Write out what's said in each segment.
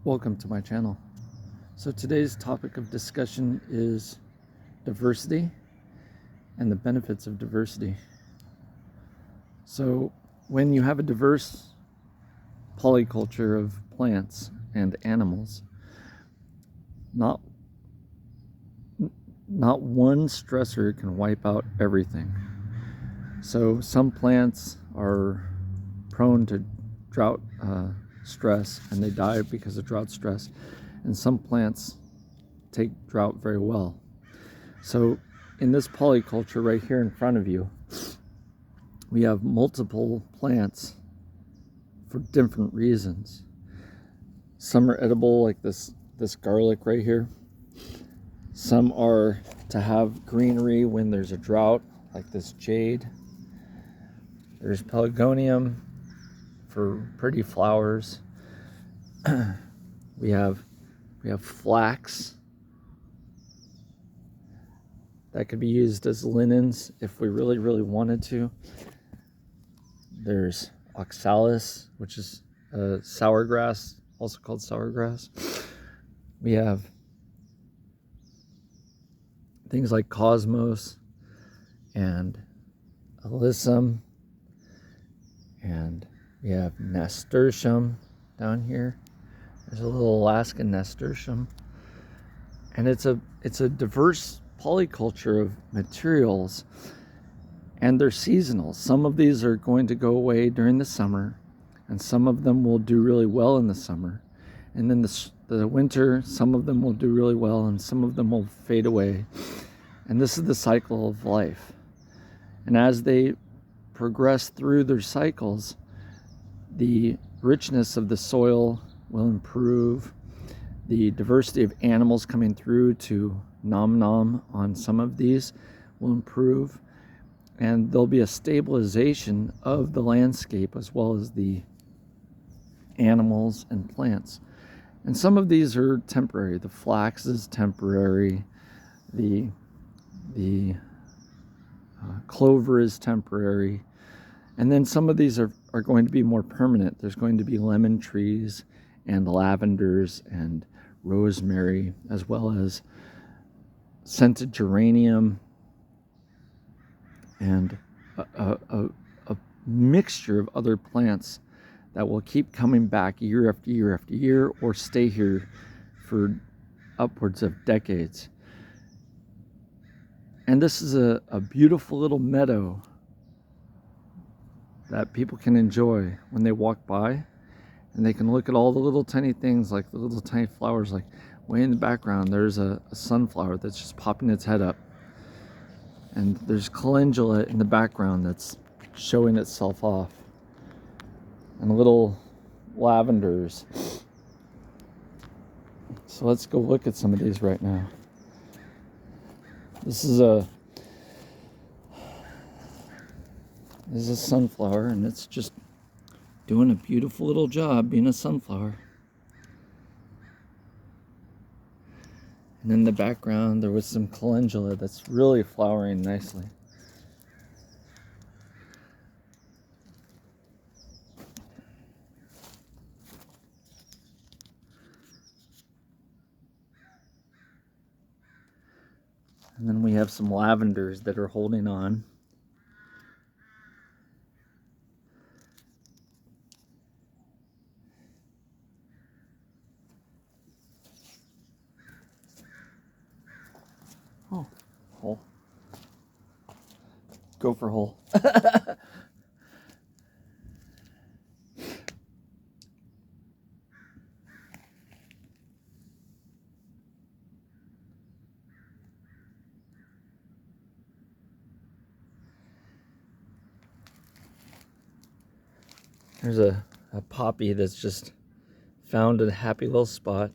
Welcome to my channel. So today's topic of discussion is diversity and the benefits of diversity. So when you have a diverse polyculture of plants and animals, not one stressor can wipe out everything. So some plants are prone to drought stress and they die because of drought stress, and some plants take drought very well. So in this polyculture right here in front of you, we have multiple plants for different reasons. Some are edible, like this garlic right here. Some are to have greenery when there's a drought, like this jade. There's pelargonium for pretty flowers. we have flax that could be used as linens if we really wanted to. There's oxalis, which is sour grass, also called sour grass. We have things like cosmos and alyssum, and we have nasturtium down here. There's a little Alaskan nasturtium, and it's a diverse polyculture of materials, and they're seasonal. Some of these are going to go away during the summer, and some of them will do really well in the summer, and then the winter, some of them will do really well and some of them will fade away. And this is the cycle of life. And as they progress through their cycles, the richness of the soil will improve, the diversity of animals coming through to nom on some of these will improve, and there'll be a stabilization of the landscape as well as the animals and plants. And some of these are temporary. The flax is temporary, the clover is temporary, and then some of these are going to be more permanent. There's going to be lemon trees and lavenders and rosemary, as well as scented geranium, and a mixture of other plants that will keep coming back year after year after year, or stay here for upwards of decades. And this is a beautiful little meadow that people can enjoy when they walk by, and they can look at all the little tiny things, like the little tiny flowers. Like way in the background, there's a sunflower that's just popping its head up, and there's calendula in the background that's showing itself off, and little lavenders. So let's go look at some of these right now. This is a sunflower, and it's just doing a beautiful little job being a sunflower. And in the background, there was some calendula that's really flowering nicely. And then we have some lavenders that are holding on. Oh, hole. Go for hole. There's a poppy that's just found a happy little spot.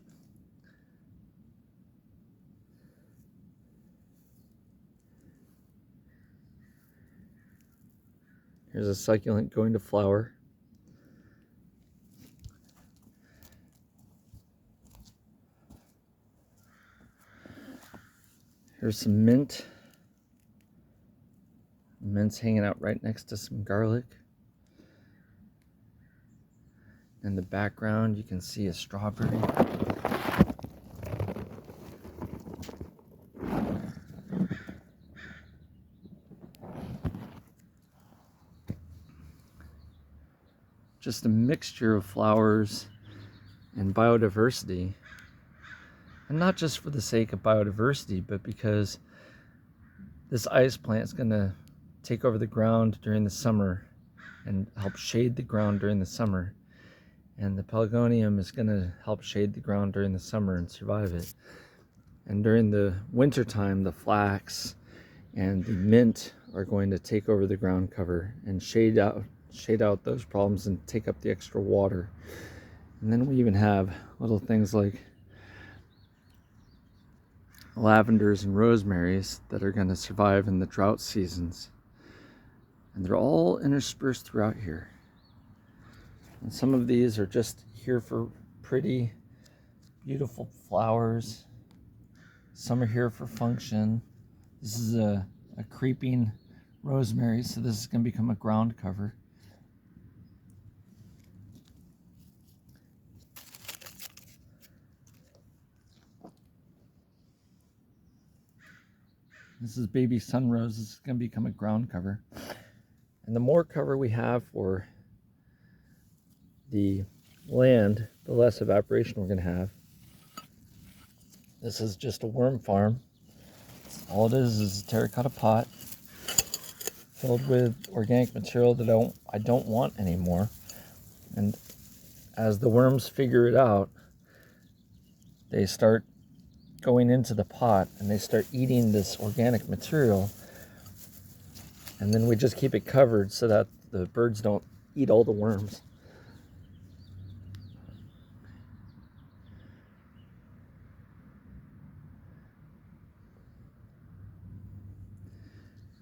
Here's a succulent going to flower. Here's some mint. Mint's hanging out right next to some garlic. And In the background, you can see a strawberry. Just a mixture of flowers and biodiversity. And not just for the sake of biodiversity, but because this ice plant is going to take over the ground during the summer and help shade the ground during the summer. And the pelargonium is going to help shade the ground during the summer and survive it. And during the winter time, the flax and the mint are going to take over the ground cover and shade out those problems and take up the extra water. And then we even have little things like lavenders and rosemaries that are going to survive in the drought seasons. And they're all interspersed throughout here. And some of these are just here for pretty, beautiful flowers. Some are here for function. This is a creeping rosemary, so this is going to become a ground cover. This is baby sunrose. This is going to become a ground cover. And the more cover we have for the land, the less evaporation we're going to have. This is just a worm farm. All it is a terracotta pot filled with organic material that I don't want anymore. And as the worms figure it out, they start going into the pot and they start eating this organic material, and then we just keep it covered so that the birds don't eat all the worms.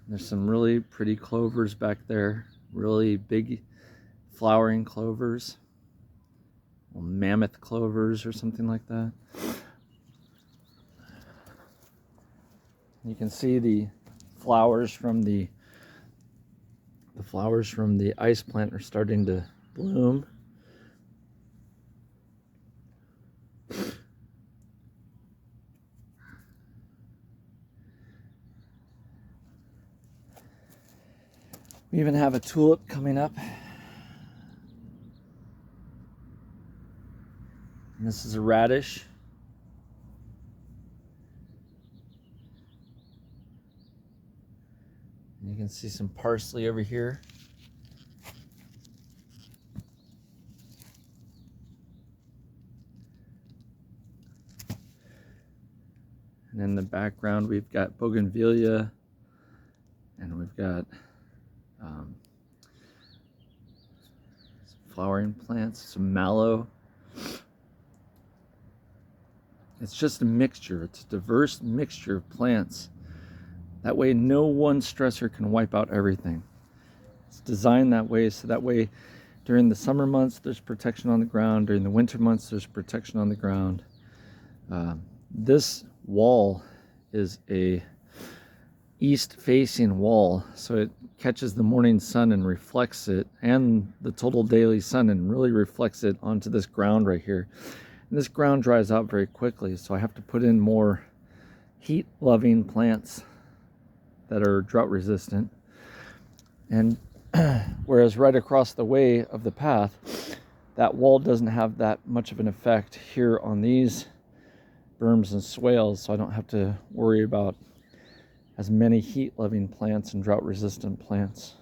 There's some really pretty clovers back there, really big flowering clovers, mammoth clovers or something like that. You can see the flowers from the ice plant are starting to bloom. We even have a tulip coming up. And this is a radish. You can see some parsley over here. And in the background, we've got bougainvillea, and we've got some flowering plants, some mallow. It's just a mixture. It's a diverse mixture of plants. That way, no one stressor can wipe out everything. It's designed that way so that way during the summer months, there's protection on the ground. During the winter months, there's protection on the ground. This wall is a east-facing wall, so it catches the morning sun and reflects it, and the total daily sun, and really reflects it onto this ground right here. And this ground dries out very quickly, so I have to put in more heat-loving plants that are drought resistant. And whereas right across the way of the path, that wall doesn't have that much of an effect here on these berms and swales, so I don't have to worry about as many heat-loving plants and drought-resistant plants.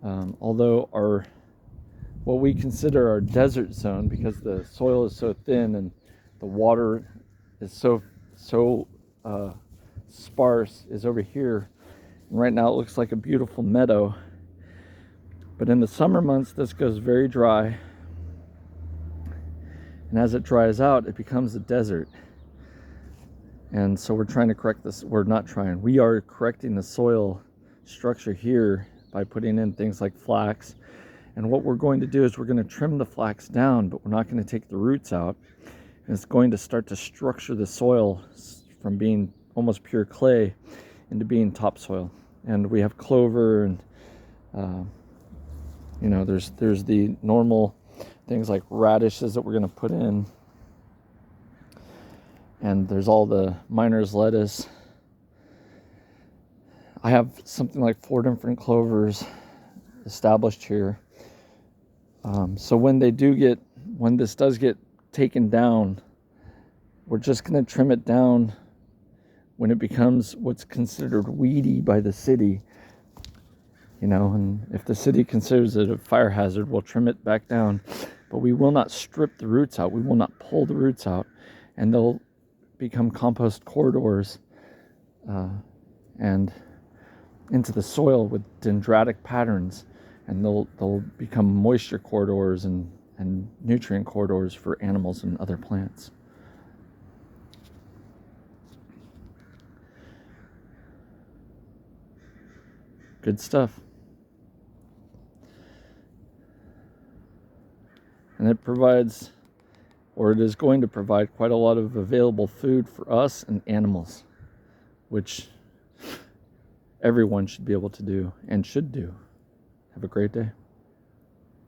Although what we consider our desert zone, because the soil is so thin and the water is so sparse, is over here. And right now it looks like a beautiful meadow, but in the summer months this goes very dry, and as it dries out it becomes a desert. And so we're trying to correct this. We are correcting the soil structure here by putting in things like flax. And what we're going to do is we're going to trim the flax down, but we're not going to take the roots out. And it's going to start to structure the soil from being almost pure clay into being topsoil. And we have clover, and there's the normal things like radishes that we're going to put in. And there's all the miner's lettuce. I have something like 4 different clovers established here. So when this does get taken down, we're just going to trim it down when it becomes what's considered weedy by the city. And if the city considers it a fire hazard, we'll trim it back down. But we will not strip the roots out. We will not pull the roots out. And they'll become compost corridors and into the soil with dendritic patterns. And they'll become moisture corridors and nutrient corridors for animals and other plants. Good stuff. And it provides, or it is going to provide, quite a lot of available food for us and animals, which everyone should be able to do and should do. Have a great day.